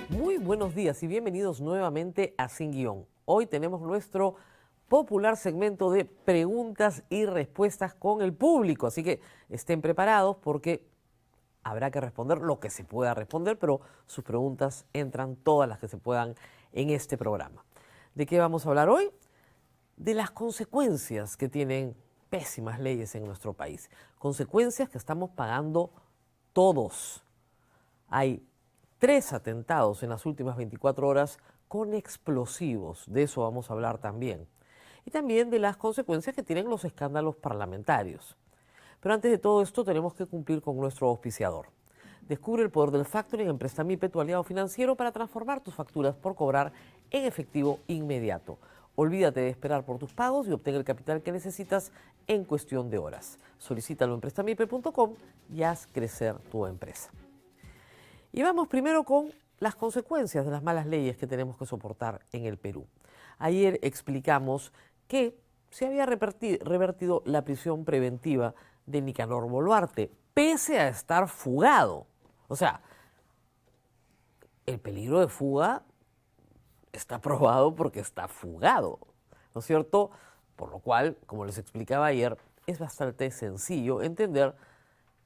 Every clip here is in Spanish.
Muy buenos días y bienvenidos nuevamente a Sin Guión. Hoy tenemos nuestro popular segmento de preguntas y respuestas con el público, así que estén preparados porque habrá que responder lo que se pueda responder, pero sus preguntas entran todas las que se puedan en este programa. ¿De qué vamos a hablar hoy? De las consecuencias que tienen pésimas leyes en nuestro país. Consecuencias que estamos pagando todos. Hay 3 atentados en las últimas 24 horas con explosivos. De eso vamos a hablar también. Y también de las consecuencias que tienen los escándalos parlamentarios. Pero antes de todo esto tenemos que cumplir con nuestro auspiciador. Descubre el poder del factoring en Prestamipe, tu aliado financiero, para transformar tus facturas por cobrar en efectivo inmediato. Olvídate de esperar por tus pagos y obtén el capital que necesitas en cuestión de horas. Solicítalo en prestamipe.com y haz crecer tu empresa. Y vamos primero con las consecuencias de las malas leyes que tenemos que soportar en el Perú. Ayer explicamos que se había revertido la prisión preventiva de Nicanor Boluarte, pese a estar fugado. O sea, el peligro de fuga está probado porque está fugado, ¿no es cierto? Por lo cual, como les explicaba ayer, es bastante sencillo entender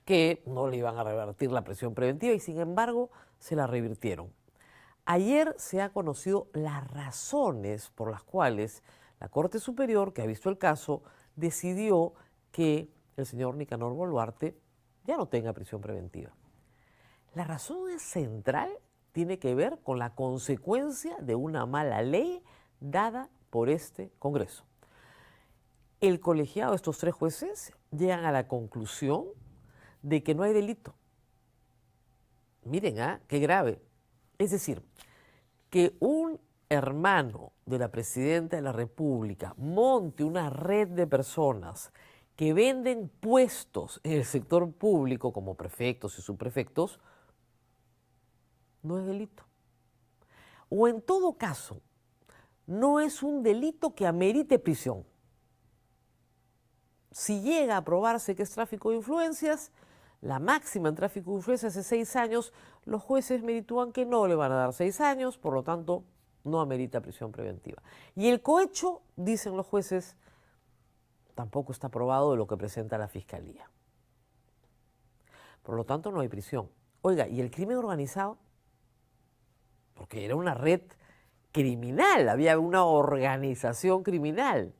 que no le iban a revertir la prisión preventiva y sin embargo se la revirtieron. Ayer se han conocido las razones por las cuales la Corte Superior, que ha visto el caso, decidió que el señor Nicanor Boluarte ya no tenga prisión preventiva. La razón central tiene que ver con la consecuencia de una mala ley dada por este Congreso. El colegiado de estos 3 jueces llegan a la conclusión de que no hay delito. Miren, qué grave. Es decir, que un hermano de la presidenta de la República monte una red de personas que venden puestos en el sector público como prefectos y subprefectos, no es delito. O en todo caso, no es un delito que amerite prisión. Si llega a probarse que es tráfico de influencias, la máxima en tráfico de influencias es 6 años, los jueces meritúan que no le van a dar 6 años, por lo tanto, no amerita prisión preventiva. Y el cohecho, dicen los jueces, tampoco está probado de lo que presenta la Fiscalía. Por lo tanto, no hay prisión. Oiga, ¿y el crimen organizado? Porque era una red criminal, había una organización criminal.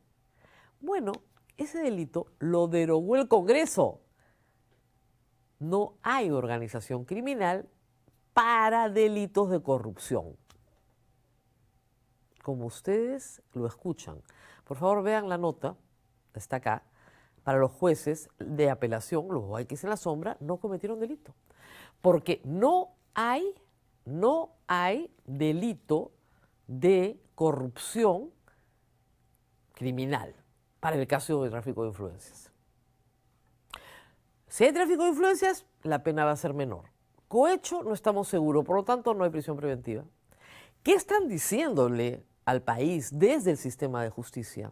Bueno, ese delito lo derogó el Congreso. No hay organización criminal para delitos de corrupción. Como ustedes lo escuchan. Por favor, vean la nota, está acá. Para los jueces de apelación, los jueces en la sombra, no cometieron delito. Porque no hay delito de corrupción criminal para el caso de tráfico de influencias. Si hay tráfico de influencias, la pena va a ser menor. Cohecho, no estamos seguros, por lo tanto no hay prisión preventiva. ¿Qué están diciéndole al país desde el sistema de justicia?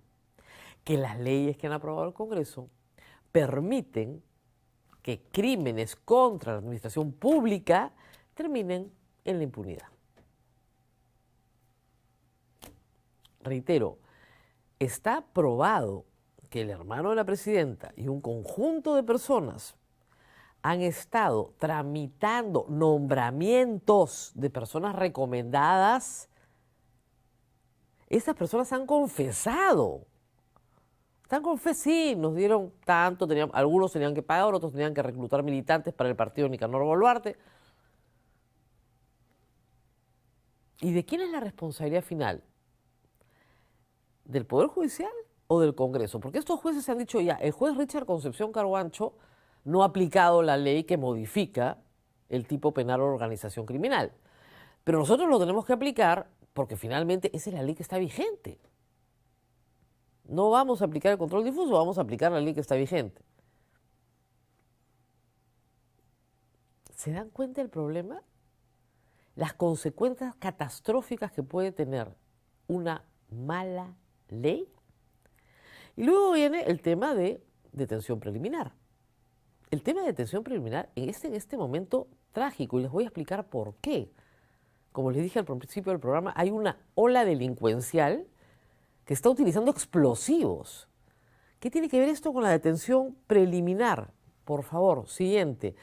Que las leyes que han aprobado el Congreso permiten que crímenes contra la administración pública terminen en la impunidad. Reitero, está probado que el hermano de la presidenta y un conjunto de personas han estado tramitando nombramientos de personas recomendadas. Esas personas han confesado. Sí, nos dieron tanto, algunos tenían que pagar, otros tenían que reclutar militantes para el partido Nicanor Boluarte. ¿Y de quién es la responsabilidad final? ¿Del Poder Judicial o del Congreso? Porque estos jueces se han dicho ya, el juez Richard Concepción Carhuancho no ha aplicado la ley que modifica el tipo penal o organización criminal. Pero nosotros lo tenemos que aplicar porque finalmente esa es la ley que está vigente. No vamos a aplicar el control difuso, vamos a aplicar la ley que está vigente. ¿Se dan cuenta del problema? Las consecuencias catastróficas que puede tener una mala ley. Y luego viene el tema de detención preliminar. El tema de detención preliminar en este momento trágico, y les voy a explicar por qué. como les dije al principio del programa, hay una ola delincuencial que está utilizando explosivos. ¿Qué tiene que ver esto con la detención preliminar? Por favor, siguiente.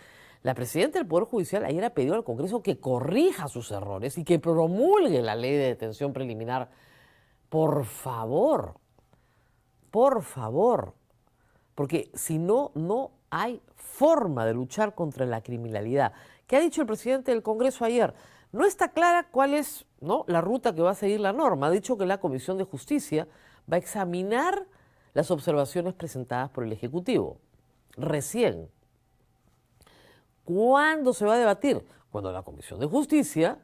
La presidenta del Poder Judicial ayer ha pedido al Congreso que corrija sus errores y que promulgue la ley de detención preliminar. Por favor, porque si no, no hay forma de luchar contra la criminalidad. ¿Qué ha dicho el presidente del Congreso ayer? No está clara cuál es, ¿no?, la ruta que va a seguir la norma. Ha dicho que la Comisión de Justicia va a examinar las observaciones presentadas por el Ejecutivo. Recién. ¿Cuándo se va a debatir? Cuando la Comisión de Justicia,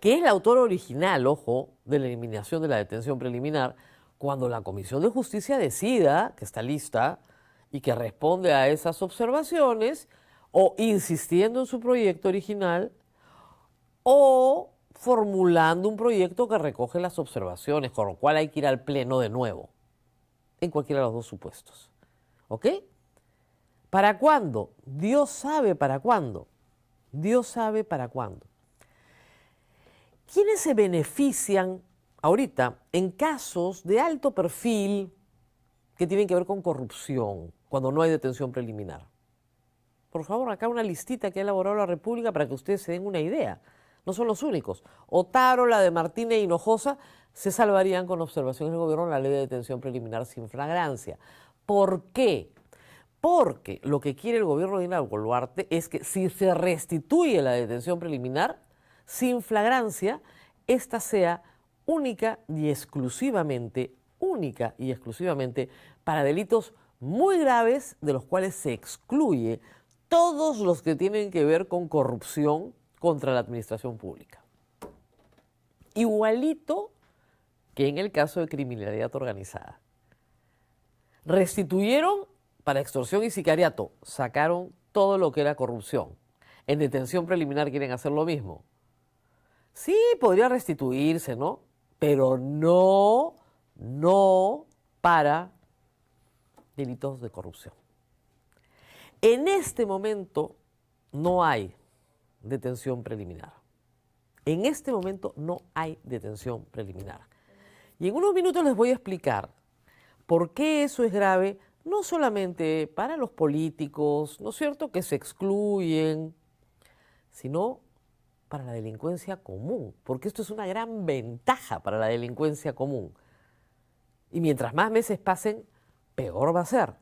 que es la autora original, ojo, de la eliminación de la detención preliminar, cuando la Comisión de Justicia decida que está lista y que responde a esas observaciones, o insistiendo en su proyecto original, o formulando un proyecto que recoge las observaciones, con lo cual hay que ir al Pleno de nuevo, en cualquiera de los dos supuestos. ¿Ok? ¿Para cuándo? Dios sabe para cuándo. Dios sabe para cuándo. ¿Quiénes se benefician ahorita en casos de alto perfil que tienen que ver con corrupción, cuando no hay detención preliminar? Por favor, acá una listita que ha elaborado la República para que ustedes se den una idea. No son los únicos. Otárola, de Martínez y Hinojosa se salvarían con observaciones del gobierno en la ley de detención preliminar sin flagrancia. ¿Por qué? Porque lo que quiere el gobierno de Dina Boluarte es que si se restituye la detención preliminar sin flagrancia, esta sea única y exclusivamente para delitos muy graves, de los cuales se excluye todos los que tienen que ver con corrupción contra la administración pública. Igualito que en el caso de criminalidad organizada. Restituyeron para extorsión y sicariato, sacaron todo lo que era corrupción. En detención preliminar quieren hacer lo mismo. Sí, podría restituirse, ¿no? Pero no para delitos de corrupción. En este momento no hay detención preliminar. En este momento no hay detención preliminar. Y en unos minutos les voy a explicar por qué eso es grave, no solamente para los políticos, ¿no es cierto?, que se excluyen, sino para la delincuencia común, porque esto es una gran ventaja para la delincuencia común. Y mientras más meses pasen, peor va a ser.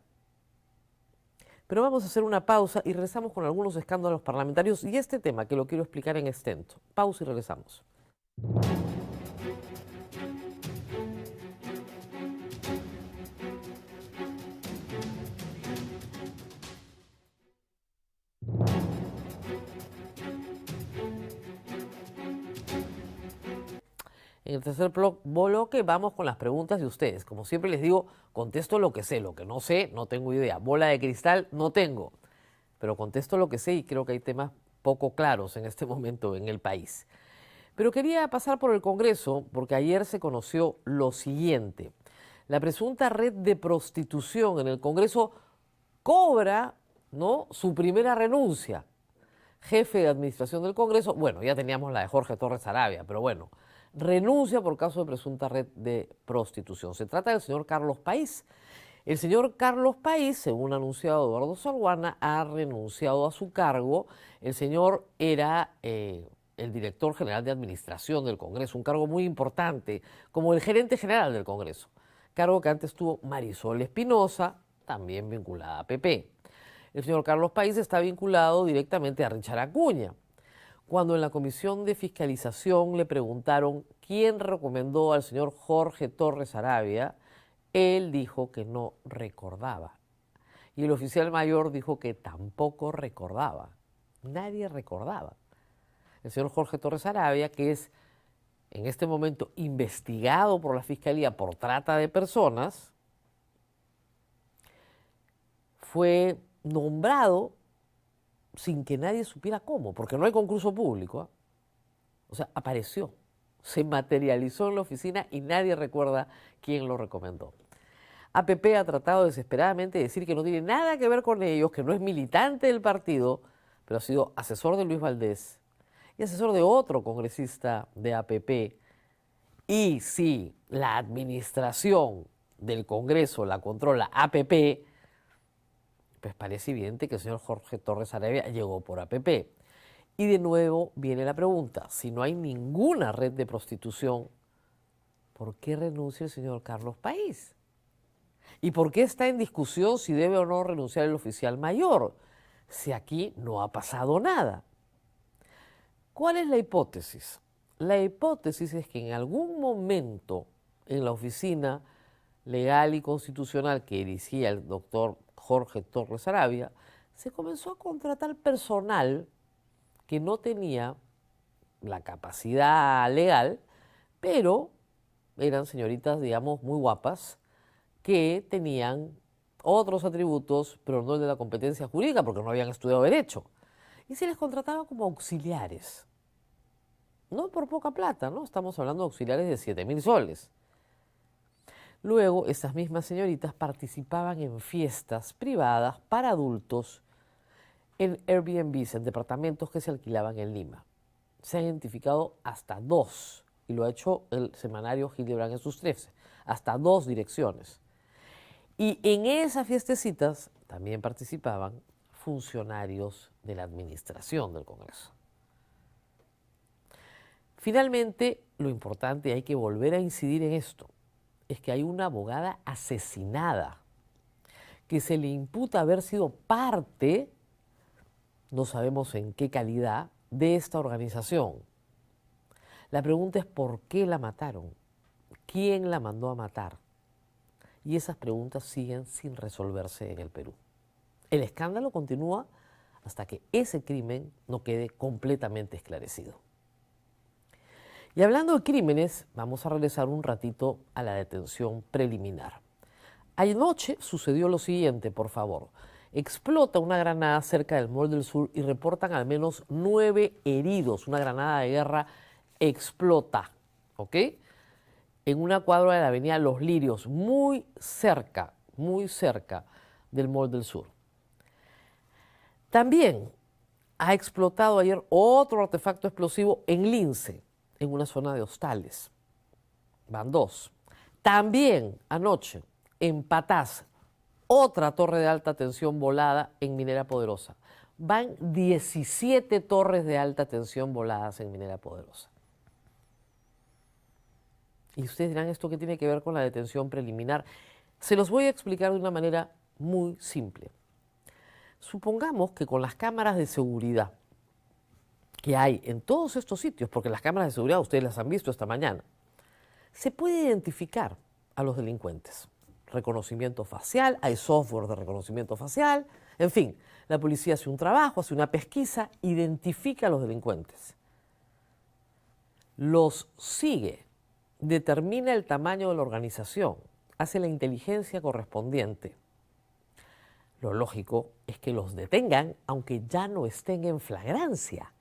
Pero vamos a hacer una pausa y regresamos con algunos escándalos parlamentarios y este tema que lo quiero explicar en extenso. Pausa y regresamos. En el tercer bloque vamos con las preguntas de ustedes. Como siempre les digo, contesto lo que sé. Lo que no sé, no tengo idea. Bola de cristal no tengo. Pero contesto lo que sé y creo que hay temas poco claros en este momento en el país. Pero quería pasar por el Congreso porque ayer se conoció lo siguiente. La presunta red de prostitución en el Congreso cobra, ¿no?, su primera renuncia. Jefe de administración del Congreso, bueno, ya teníamos la de Jorge Torres Arabia, pero bueno, renuncia por caso de presunta red de prostitución. Se trata del señor Carlos País. El señor Carlos País, según ha anunciado Eduardo Salguana, ha renunciado a su cargo. El señor era el director general de administración del Congreso, un cargo muy importante, como el gerente general del Congreso, cargo que antes tuvo Marisol Espinosa, también vinculada a PP. El señor Carlos País está vinculado directamente a Richard Acuña. Cuando en la Comisión de Fiscalización le preguntaron quién recomendó al señor Jorge Torres Arabia, él dijo que no recordaba. Y el oficial mayor dijo que tampoco recordaba. Nadie recordaba. El señor Jorge Torres Arabia, que es en este momento investigado por la Fiscalía por trata de personas, fue nombrado sin que nadie supiera cómo, porque no hay concurso público, ¿eh? O sea, apareció, se materializó en la oficina y nadie recuerda quién lo recomendó. APP ha tratado desesperadamente de decir que no tiene nada que ver con ellos, que no es militante del partido, pero ha sido asesor de Luis Valdés y asesor de otro congresista de APP. Y si la administración del Congreso la controla APP, pues parece evidente que el señor Jorge Torres Arabia llegó por APP. Y de nuevo viene la pregunta, si no hay ninguna red de prostitución, ¿por qué renuncia el señor Carlos País? ¿Y por qué está en discusión si debe o no renunciar el oficial mayor? Si aquí no ha pasado nada. ¿Cuál es la hipótesis? La hipótesis es que en algún momento en la oficina legal y constitucional que dirigía el doctor Jorge Torres Arabia, se comenzó a contratar personal que no tenía la capacidad legal, pero eran señoritas, digamos, muy guapas, que tenían otros atributos, pero no el de la competencia jurídica, porque no habían estudiado Derecho. Y se les contrataba como auxiliares. No por poca plata, ¿no? Estamos hablando de auxiliares de 7.000 soles. Luego, estas mismas señoritas participaban en fiestas privadas para adultos en Airbnbs, en departamentos que se alquilaban en Lima. Se han identificado hasta 2, y lo ha hecho el semanario Hildebrand en sus 13, hasta 2 direcciones. Y en esas fiestecitas también participaban funcionarios de la administración del Congreso. Finalmente, lo importante, hay que volver a incidir en esto, es que hay una abogada asesinada que se le imputa haber sido parte, no sabemos en qué calidad, de esta organización. La pregunta es ¿por qué la mataron? ¿Quién la mandó a matar? Y esas preguntas siguen sin resolverse en el Perú. El escándalo continúa hasta que ese crimen no quede completamente esclarecido. Y hablando de crímenes, vamos a regresar un ratito a la detención preliminar. Anoche sucedió lo siguiente, por favor. Explota una granada cerca del Mall del Sur y reportan al menos 9 heridos. Una granada de guerra explota, ¿ok? En una cuadra de la avenida Los Lirios, muy cerca del Mall del Sur. También ha explotado ayer otro artefacto explosivo en Lince, en una zona de hostales. Van 2. También anoche, en Patás, otra torre de alta tensión volada en Minera Poderosa. Van 17 torres de alta tensión voladas en Minera Poderosa. Y ustedes dirán, ¿esto qué tiene que ver con la detención preliminar? Se los voy a explicar de una manera muy simple. Supongamos que con las cámaras de seguridad que hay en todos estos sitios, porque las cámaras de seguridad ustedes las han visto esta mañana, se puede identificar a los delincuentes. Reconocimiento facial, hay software de reconocimiento facial, en fin, la policía hace un trabajo, hace una pesquisa, identifica a los delincuentes. Los sigue, determina el tamaño de la organización, hace la inteligencia correspondiente. Lo lógico es que los detengan aunque ya no estén en flagrancia,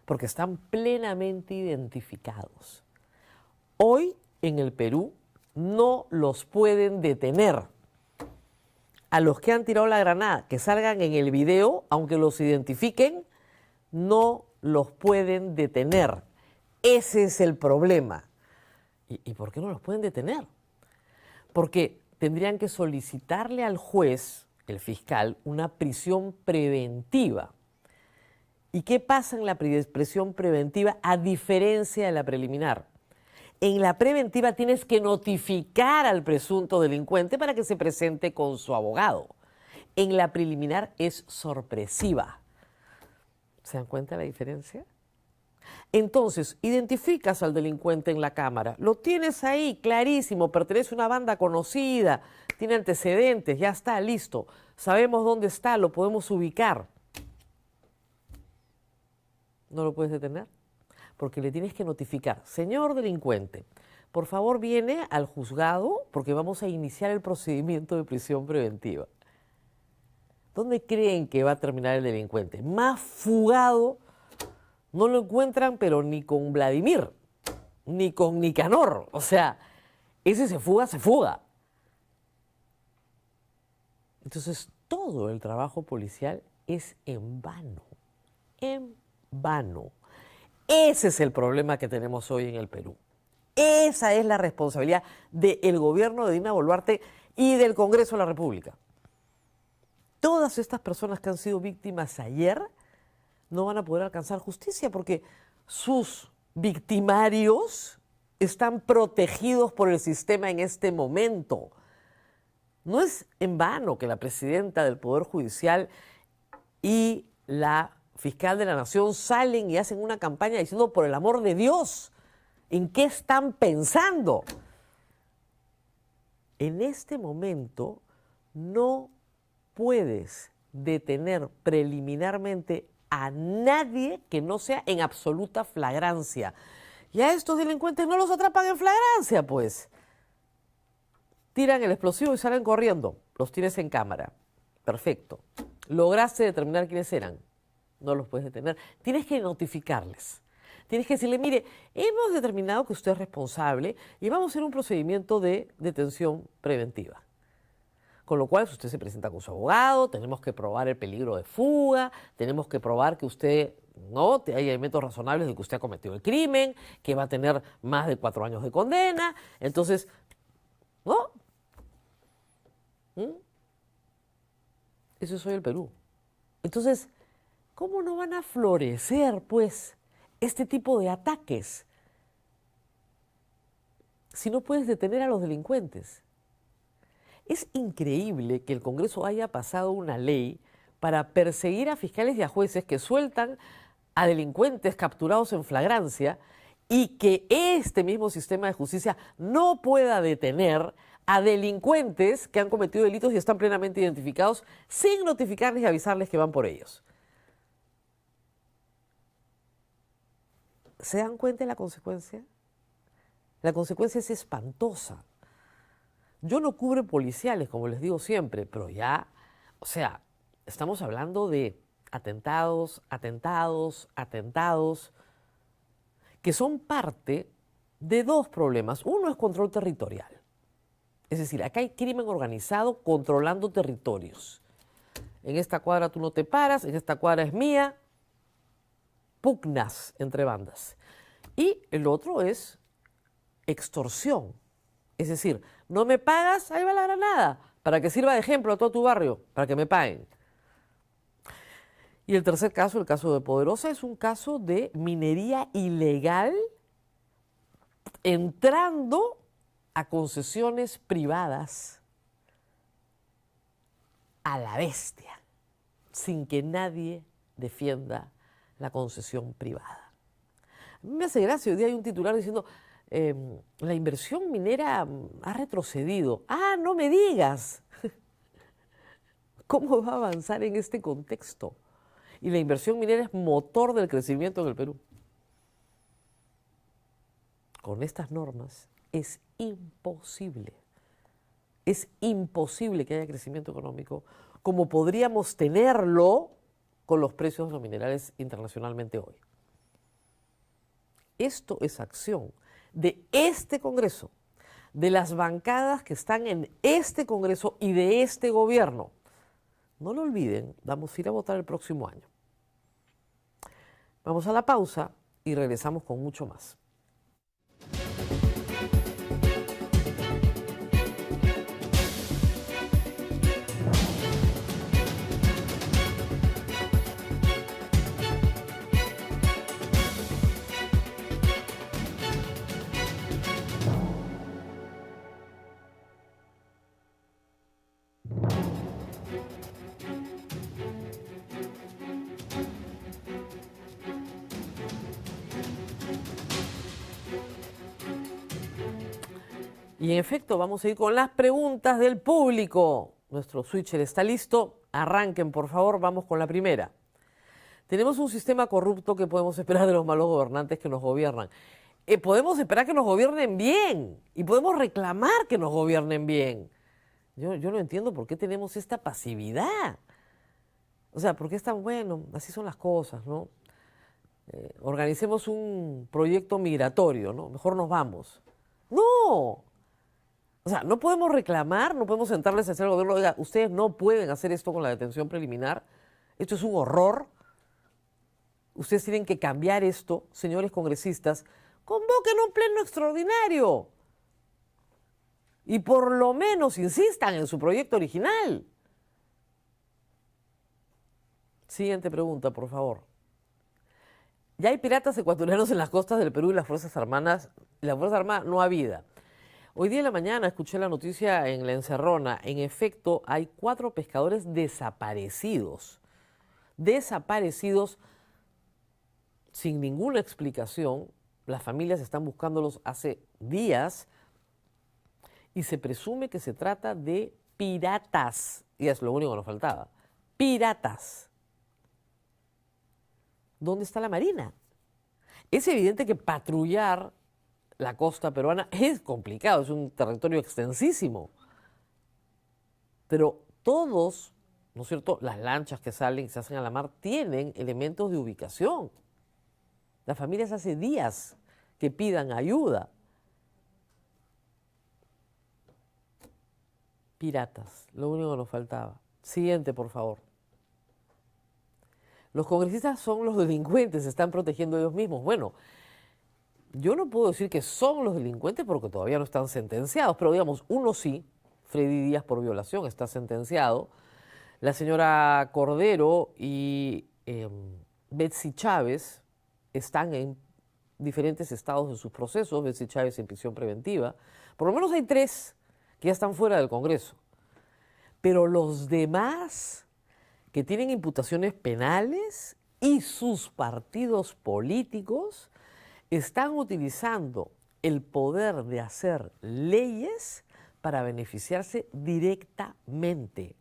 porque están plenamente identificados. Hoy en el Perú no los pueden detener. A los que han tirado la granada, que salgan en el video, aunque los identifiquen, no los pueden detener. Ese es el problema. ¿Y por qué no los pueden detener? Porque tendrían que solicitarle al juez, el fiscal, una prisión preventiva. ¿Y qué pasa en la prisión preventiva a diferencia de la preliminar? En la preventiva tienes que notificar al presunto delincuente para que se presente con su abogado. En la preliminar es sorpresiva. ¿Se dan cuenta de la diferencia? Entonces, identificas al delincuente en la cámara, lo tienes ahí, clarísimo, pertenece a una banda conocida, tiene antecedentes, ya está, listo. Sabemos dónde está, lo podemos ubicar. ¿No lo puedes detener? Porque le tienes que notificar, señor delincuente, por favor viene al juzgado porque vamos a iniciar el procedimiento de prisión preventiva. ¿Dónde creen que va a terminar el delincuente? Más fugado, no lo encuentran, pero ni con Vladimir, ni con Nicanor. O sea, ese se fuga, se fuga. Entonces, todo el trabajo policial es en vano, en vano. Ese es el problema que tenemos hoy en el Perú. Esa es la responsabilidad del gobierno de Dina Boluarte y del Congreso de la República. Todas estas personas que han sido víctimas ayer no van a poder alcanzar justicia porque sus victimarios están protegidos por el sistema en este momento. No es en vano que la presidenta del Poder Judicial y la fiscal de la Nación salen y hacen una campaña diciendo, por el amor de Dios, ¿en qué están pensando? En este momento no puedes detener preliminarmente a nadie que no sea en absoluta flagrancia. Y a estos delincuentes no los atrapan en flagrancia, pues. Tiran el explosivo y salen corriendo. Los tienes en cámara. Perfecto. ¿Lograste determinar quiénes eran? No los puedes detener. Tienes que notificarles. Tienes que decirle, mire, hemos determinado que usted es responsable y vamos a hacer un procedimiento de detención preventiva. Con lo cual, si usted se presenta con su abogado, tenemos que probar el peligro de fuga, tenemos que probar que usted no hay elementos razonables de que usted ha cometido el crimen, que va a tener más de 4 años de condena. Entonces, ¿no? Eso es hoy el Perú. Entonces, ¿cómo no van a florecer, pues, este tipo de ataques si no puedes detener a los delincuentes? Es increíble que el Congreso haya pasado una ley para perseguir a fiscales y a jueces que sueltan a delincuentes capturados en flagrancia y que este mismo sistema de justicia no pueda detener a delincuentes que han cometido delitos y están plenamente identificados sin notificarles y avisarles que van por ellos. ¿Se dan cuenta de la consecuencia? La consecuencia es espantosa. Yo no cubro policiales, como les digo siempre, pero ya, o sea, estamos hablando de atentados, que son parte de 2 problemas. Uno es control territorial. Es decir, acá hay crimen organizado controlando territorios. En esta cuadra tú no te paras, en esta cuadra es mía. Pugnas entre bandas. Y el otro es extorsión. Es decir, no me pagas, ahí va la granada, para que sirva de ejemplo a todo tu barrio, para que me paguen. Y el tercer caso, el caso de Poderosa, es un caso de minería ilegal entrando a concesiones privadas a la bestia, sin que nadie defienda la concesión privada. A mí me hace gracia, hoy día hay un titular diciendo, la inversión minera ha retrocedido. ¡Ah, no me digas! ¿Cómo va a avanzar en este contexto? Y la inversión minera es motor del crecimiento en el Perú. Con estas normas es imposible que haya crecimiento económico como podríamos tenerlo con los precios de los minerales internacionalmente hoy. Esto es acción de este Congreso, de las bancadas que están en este Congreso y de este gobierno. No lo olviden, vamos a ir a votar el próximo año. Vamos a la pausa y regresamos con mucho más. Y en efecto, vamos a ir con las preguntas del público. Nuestro switcher está listo. Arranquen, por favor. Vamos con la primera. Tenemos un sistema corrupto. ¿Qué podemos esperar de los malos gobernantes que nos gobiernan? Podemos esperar que nos gobiernen bien y podemos reclamar que nos gobiernen bien. Yo no entiendo por qué tenemos esta pasividad. O sea, ¿por qué es tan bueno? Así son las cosas, ¿no? Organicemos un proyecto migratorio, ¿no? Mejor nos vamos. ¡No! O sea, no podemos reclamar, no podemos sentarles a hacer al gobierno, oiga, ustedes no pueden hacer esto con la detención preliminar, esto es un horror. Ustedes tienen que cambiar esto, señores congresistas, convoquen un pleno extraordinario y por lo menos insistan en su proyecto original. Siguiente pregunta, por favor. Ya hay piratas ecuatorianos en las costas del Perú y las Fuerzas Armadas no ha habido. Hoy día en la mañana escuché la noticia en La Encerrona. En efecto, hay 4 pescadores desaparecidos. Desaparecidos sin ninguna explicación. Las familias están buscándolos hace días y se presume que se trata de piratas. Y es lo único que nos faltaba. Piratas. ¿Dónde está la Marina? Es evidente que patrullar la costa peruana es complicado, es un territorio extensísimo. Pero todos, ¿no es cierto?, las lanchas que salen y se hacen a la mar tienen elementos de ubicación. Las familias hace días que pidan ayuda. Piratas, lo único que nos faltaba. Siguiente, por favor. Los congresistas son los delincuentes, se están protegiendo ellos mismos. Bueno, yo no puedo decir que son los delincuentes porque todavía no están sentenciados, pero digamos, uno sí, Freddy Díaz por violación está sentenciado. La señora Cordero y Betsy Chávez están en diferentes estados de sus procesos, Betsy Chávez en prisión preventiva. Por lo menos hay 3 que ya están fuera del Congreso. Pero los demás que tienen imputaciones penales y sus partidos políticos están utilizando el poder de hacer leyes para beneficiarse directamente.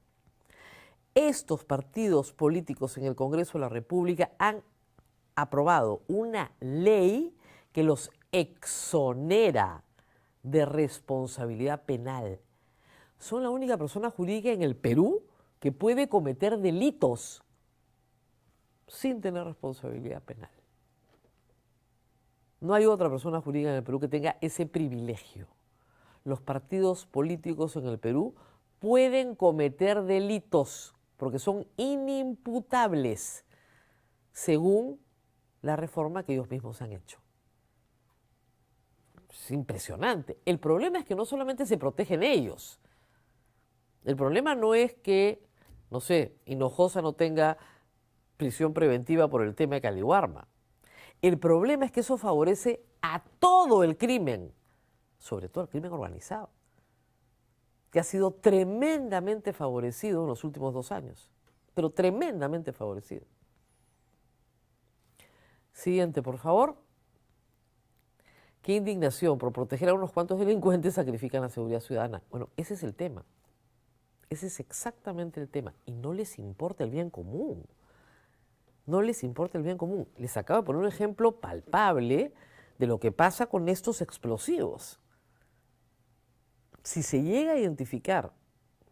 Estos partidos políticos en el Congreso de la República han aprobado una ley que los exonera de responsabilidad penal. Son la única persona jurídica en el Perú que puede cometer delitos sin tener responsabilidad penal. No hay otra persona jurídica en el Perú que tenga ese privilegio. Los partidos políticos en el Perú pueden cometer delitos porque son inimputables según la reforma que ellos mismos han hecho. Es impresionante. El problema es que no solamente se protegen ellos. El problema no es que, no sé, Hinojosa no tenga prisión preventiva por el tema de Caliwarma. El problema es que eso favorece a todo el crimen, sobre todo el crimen organizado, que ha sido tremendamente favorecido en los últimos 2 años, pero tremendamente favorecido. Siguiente, por favor. Qué indignación, por proteger a unos cuantos delincuentes sacrifican la seguridad ciudadana. Bueno, ese es el tema. Ese es exactamente el tema. Y no les importa el bien común. No les importa el bien común. Les acabo de poner un ejemplo palpable de lo que pasa con estos explosivos. Si se llega a identificar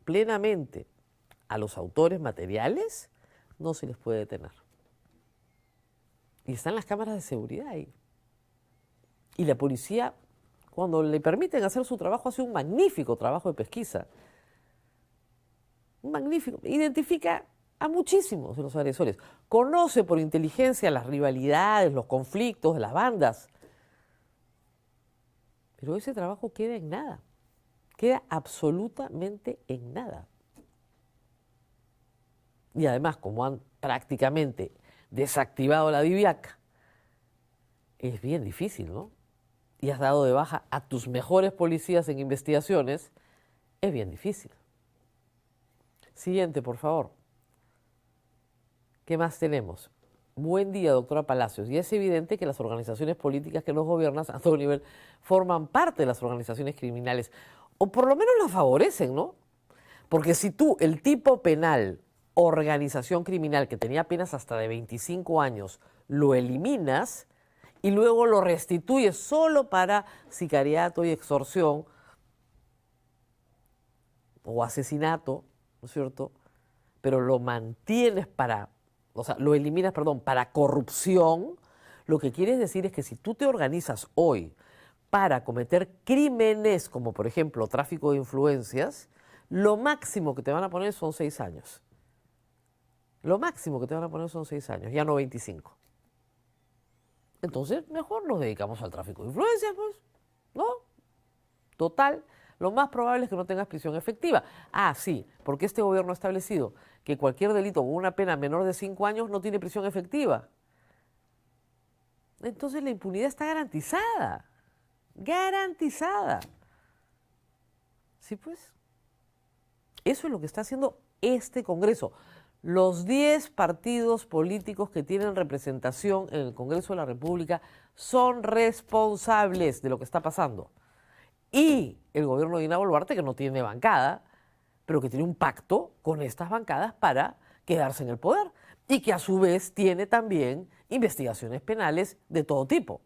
plenamente a los autores materiales, no se les puede detener. Y están las cámaras de seguridad ahí. Y la policía, cuando le permiten hacer su trabajo, hace un magnífico trabajo de pesquisa. Un magnífico. Identifica a muchísimos de los agresores. Conoce por inteligencia las rivalidades, los conflictos de las bandas. Pero ese trabajo queda en nada. Queda absolutamente en nada. Y además, como han prácticamente desactivado la DIVIAC, es bien difícil, ¿no? Y has dado de baja a tus mejores policías en investigaciones, es bien difícil. Siguiente, por favor. ¿Qué más tenemos? Buen día, doctora Palacios. Y es evidente que las organizaciones políticas que nos gobiernan a todo nivel forman parte de las organizaciones criminales, o por lo menos las favorecen, ¿no? Porque si tú, el tipo penal, organización criminal que tenía penas hasta de 25 años, lo eliminas y luego lo restituyes solo para sicariato y extorsión o asesinato, ¿no es cierto? Pero lo mantienes para, o sea, lo eliminas, perdón, para corrupción, lo que quieres decir es que si tú te organizas hoy para cometer crímenes como por ejemplo tráfico de influencias, lo máximo que te van a poner son 6 años. Lo máximo que te van a poner son 6 años, ya no 25. Entonces, mejor nos dedicamos al tráfico de influencias, pues, ¿no? Total, lo más probable es que no tengas prisión efectiva. Ah, sí, porque este gobierno ha establecido que cualquier delito con una pena menor de 5 años no tiene prisión efectiva. Entonces la impunidad está garantizada. Garantizada. Sí, pues. Eso es lo que está haciendo este Congreso. Los 10 partidos políticos que tienen representación en el Congreso de la República son responsables de lo que está pasando. Y el gobierno de Dina Boluarte, que no tiene bancada, pero que tiene un pacto con estas bancadas para quedarse en el poder. Y que a su vez tiene también investigaciones penales de todo tipo.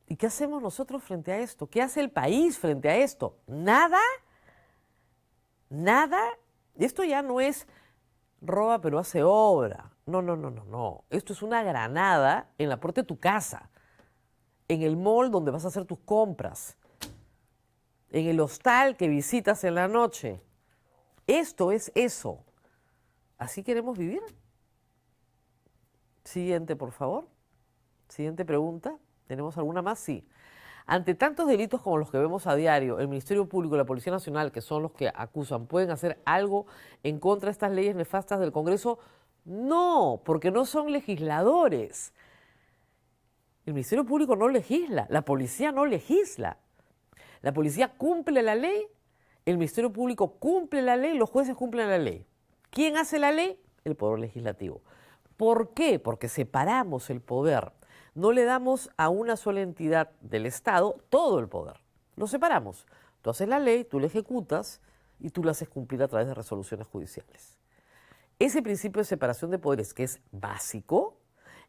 ¿Y qué hacemos nosotros frente a esto? ¿Qué hace el país frente a esto? Nada. Nada. Esto ya no es roba pero hace obra. No, no, no, no, no. Esto es una granada en la puerta de tu casa, en el mall donde vas a hacer tus compras, en el hostal que visitas en la noche. Esto es eso. ¿Así queremos vivir? Siguiente, por favor. Siguiente pregunta. ¿Tenemos alguna más? Sí. Ante tantos delitos como los que vemos a diario, el Ministerio Público y la Policía Nacional, que son los que acusan, ¿pueden hacer algo en contra de estas leyes nefastas del Congreso? No, porque no son legisladores. El Ministerio Público no legisla, la policía no legisla. La policía cumple la ley, el Ministerio Público cumple la ley, los jueces cumplen la ley. ¿Quién hace la ley? El Poder Legislativo. ¿Por qué? Porque separamos el poder. No le damos a una sola entidad del Estado todo el poder. Lo separamos. Tú haces la ley, tú la ejecutas y tú la haces cumplir a través de resoluciones judiciales. Ese principio de separación de poderes, que es básico,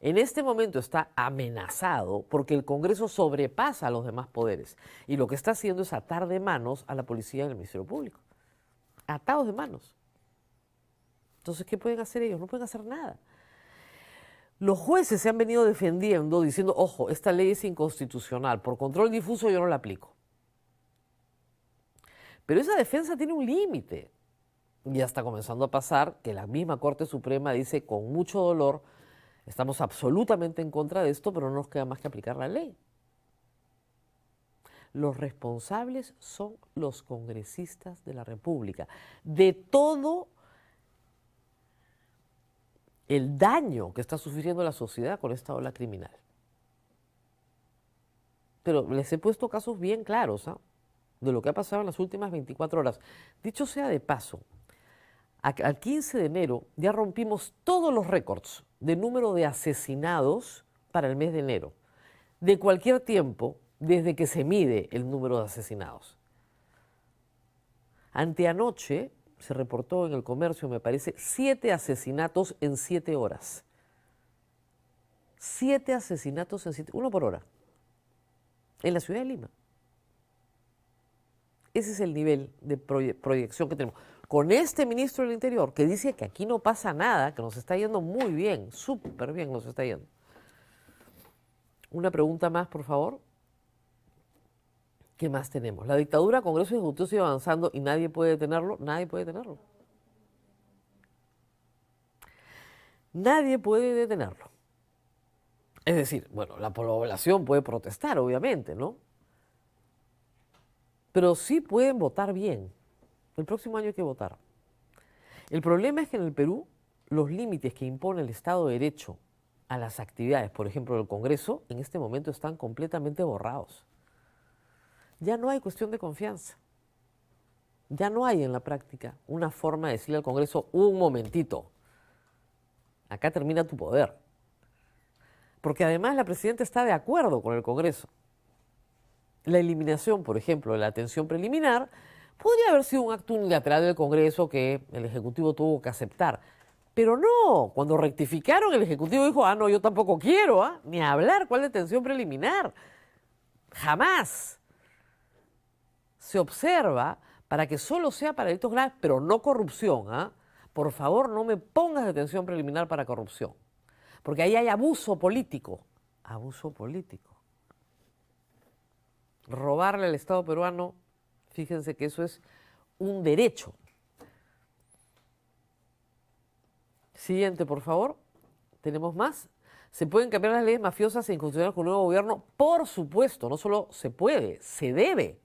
en este momento está amenazado porque el Congreso sobrepasa a los demás poderes y lo que está haciendo es atar de manos a la policía y al Ministerio Público. Atados de manos. Entonces, ¿qué pueden hacer ellos? No pueden hacer nada. Los jueces se han venido defendiendo diciendo, ojo, esta ley es inconstitucional, por control difuso yo no la aplico. Pero esa defensa tiene un límite. Ya está comenzando a pasar que la misma Corte Suprema dice con mucho dolor, estamos absolutamente en contra de esto, pero no nos queda más que aplicar la ley. Los responsables son los congresistas de la República, de todo el daño que está sufriendo la sociedad con esta ola criminal. Pero les he puesto casos bien claros, ¿eh?, de lo que ha pasado en las últimas 24 horas. Dicho sea de paso, al 15 de enero ya rompimos todos los récords de número de asesinados para el mes de enero, de cualquier tiempo desde que se mide el número de asesinados. Anteanoche se reportó en El Comercio, me parece, 7 asesinatos en 7 horas. 7 asesinatos en 7, uno por hora, en la ciudad de Lima. Ese es el nivel de proyección que tenemos. Con este ministro del Interior que dice que aquí no pasa nada, que nos está yendo muy bien, súper bien nos está yendo. Una pregunta más, por favor. ¿Qué más tenemos? La dictadura, Congreso y Ejecutivo sigue avanzando y nadie puede detenerlo. Nadie puede detenerlo. Nadie puede detenerlo. Es decir, bueno, la población puede protestar, obviamente, ¿no? Pero sí pueden votar bien. El próximo año hay que votar. El problema es que en el Perú los límites que impone el Estado de Derecho a las actividades, por ejemplo, del Congreso, en este momento están completamente borrados. Ya no hay cuestión de confianza. Ya no hay en la práctica una forma de decirle al Congreso, un momentito, acá termina tu poder. Porque además la presidenta está de acuerdo con el Congreso. La eliminación, por ejemplo, de la atención preliminar podría haber sido un acto unilateral del Congreso que el Ejecutivo tuvo que aceptar. Pero no, cuando rectificaron, el Ejecutivo dijo, no, yo tampoco quiero, ni hablar, ¿cuál detención preliminar? Jamás. Se observa para que solo sea para delitos graves, pero no corrupción. Por favor, no me pongas detención preliminar para corrupción. Porque ahí hay abuso político. Abuso político. Robarle al Estado peruano, fíjense que eso es un derecho. Siguiente, por favor. ¿Tenemos más? ¿Se pueden cambiar las leyes mafiosas e inconstitucionales con un nuevo gobierno? Por supuesto, no solo se puede, se debe.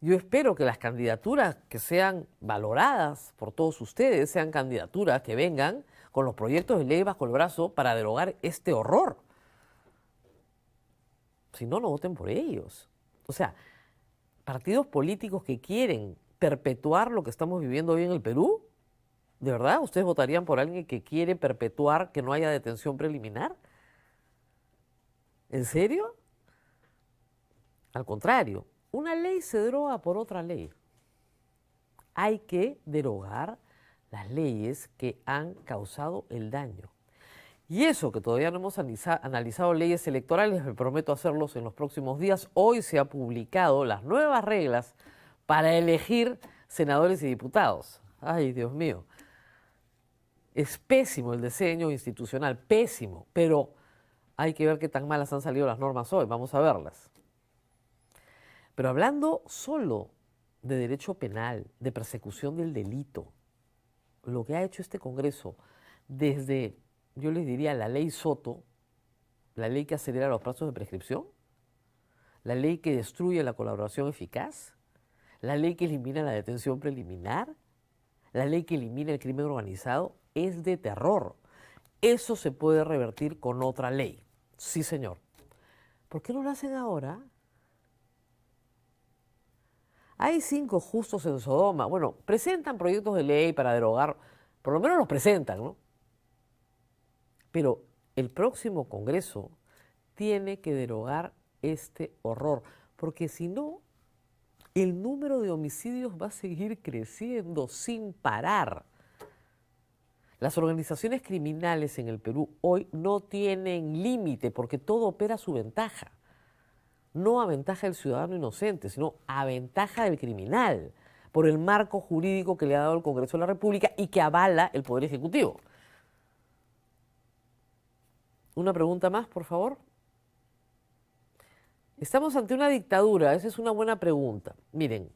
Yo espero que las candidaturas que sean valoradas por todos ustedes sean candidaturas que vengan con los proyectos de ley bajo el brazo para derogar este horror. Si no, no voten por ellos. O sea, partidos políticos que quieren perpetuar lo que estamos viviendo hoy en el Perú, ¿de verdad ustedes votarían por alguien que quiere perpetuar que no haya detención preliminar? ¿En serio? Al contrario, una ley se deroga por otra ley. Hay que derogar las leyes que han causado el daño. Y eso que todavía no hemos analizado leyes electorales, me prometo hacerlos en los próximos días. Hoy se han publicado las nuevas reglas para elegir senadores y diputados. Ay, Dios mío. Es pésimo el diseño institucional, pésimo, pero hay que ver qué tan malas han salido las normas hoy. Vamos a verlas. Pero hablando solo de derecho penal, de persecución del delito, lo que ha hecho este Congreso desde, yo les diría, la ley Soto, la ley que acelera los plazos de prescripción, la ley que destruye la colaboración eficaz, la ley que elimina la detención preliminar, la ley que elimina el crimen organizado, es de terror. Eso se puede revertir con otra ley. Sí, señor. ¿Por qué no lo hacen ahora? Hay 5 justos en Sodoma. Bueno, presentan proyectos de ley para derogar, por lo menos los presentan, ¿no? Pero el próximo Congreso tiene que derogar este horror, porque si no, el número de homicidios va a seguir creciendo sin parar. Las organizaciones criminales en el Perú hoy no tienen límite porque todo opera a su ventaja. No a ventaja del ciudadano inocente, sino a ventaja del criminal, por el marco jurídico que le ha dado el Congreso de la República y que avala el Poder Ejecutivo. Una pregunta más, por favor. ¿Estamos ante una dictadura? Esa es una buena pregunta. Miren,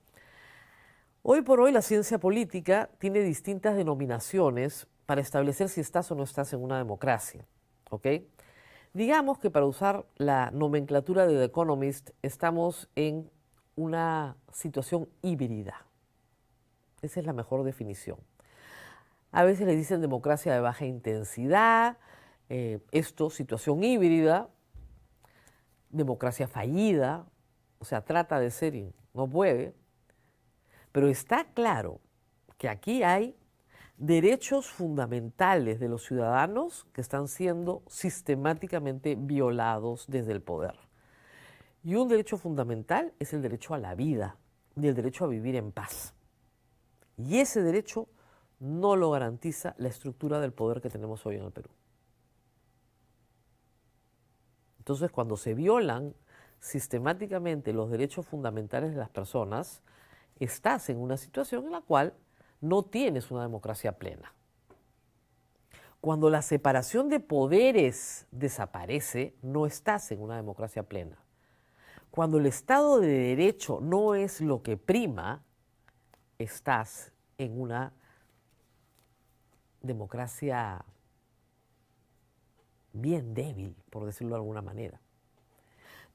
hoy por hoy la ciencia política tiene distintas denominaciones para establecer si estás o no estás en una democracia, ¿ok? Digamos que para usar la nomenclatura de The Economist, estamos en una situación híbrida. Esa es la mejor definición. A veces le dicen democracia de baja intensidad, situación híbrida, democracia fallida, o sea, trata de ser y no puede. Pero está claro que aquí hay derechos fundamentales de los ciudadanos que están siendo sistemáticamente violados desde el poder. Y un derecho fundamental es el derecho a la vida y el derecho a vivir en paz. Y ese derecho no lo garantiza la estructura del poder que tenemos hoy en el Perú. Entonces, cuando se violan sistemáticamente los derechos fundamentales de las personas, estás en una situación en la cual no tienes una democracia plena. Cuando la separación de poderes desaparece, no estás en una democracia plena. Cuando el Estado de Derecho no es lo que prima, estás en una democracia bien débil, por decirlo de alguna manera.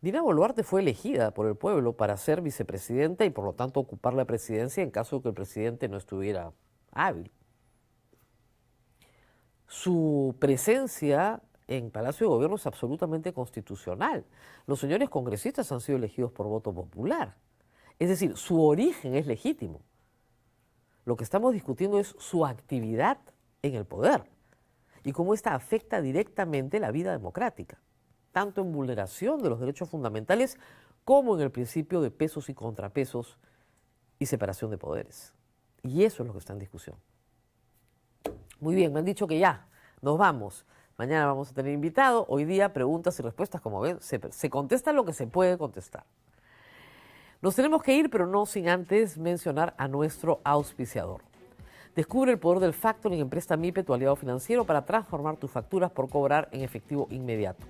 Dina Boluarte fue elegida por el pueblo para ser vicepresidenta y por lo tanto ocupar la presidencia en caso de que el presidente no estuviera hábil. Su presencia en Palacio de Gobierno es absolutamente constitucional. Los señores congresistas han sido elegidos por voto popular. Es decir, su origen es legítimo. Lo que estamos discutiendo es su actividad en el poder y cómo esta afecta directamente la vida democrática, tanto en vulneración de los derechos fundamentales como en el principio de pesos y contrapesos y separación de poderes. Y eso es lo que está en discusión. Muy bien, me han dicho que ya, nos vamos. Mañana vamos a tener invitado. Hoy día preguntas y respuestas, como ven, se contesta lo que se puede contestar. Nos tenemos que ir, pero no sin antes mencionar a nuestro auspiciador. Descubre el poder del factoring en Presta MIPE, tu aliado financiero, para transformar tus facturas por cobrar en efectivo inmediato.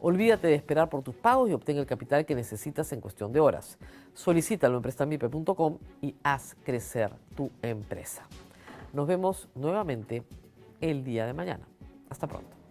Olvídate de esperar por tus pagos y obtén el capital que necesitas en cuestión de horas. Solicítalo en prestamipe.com y haz crecer tu empresa. Nos vemos nuevamente el día de mañana. Hasta pronto.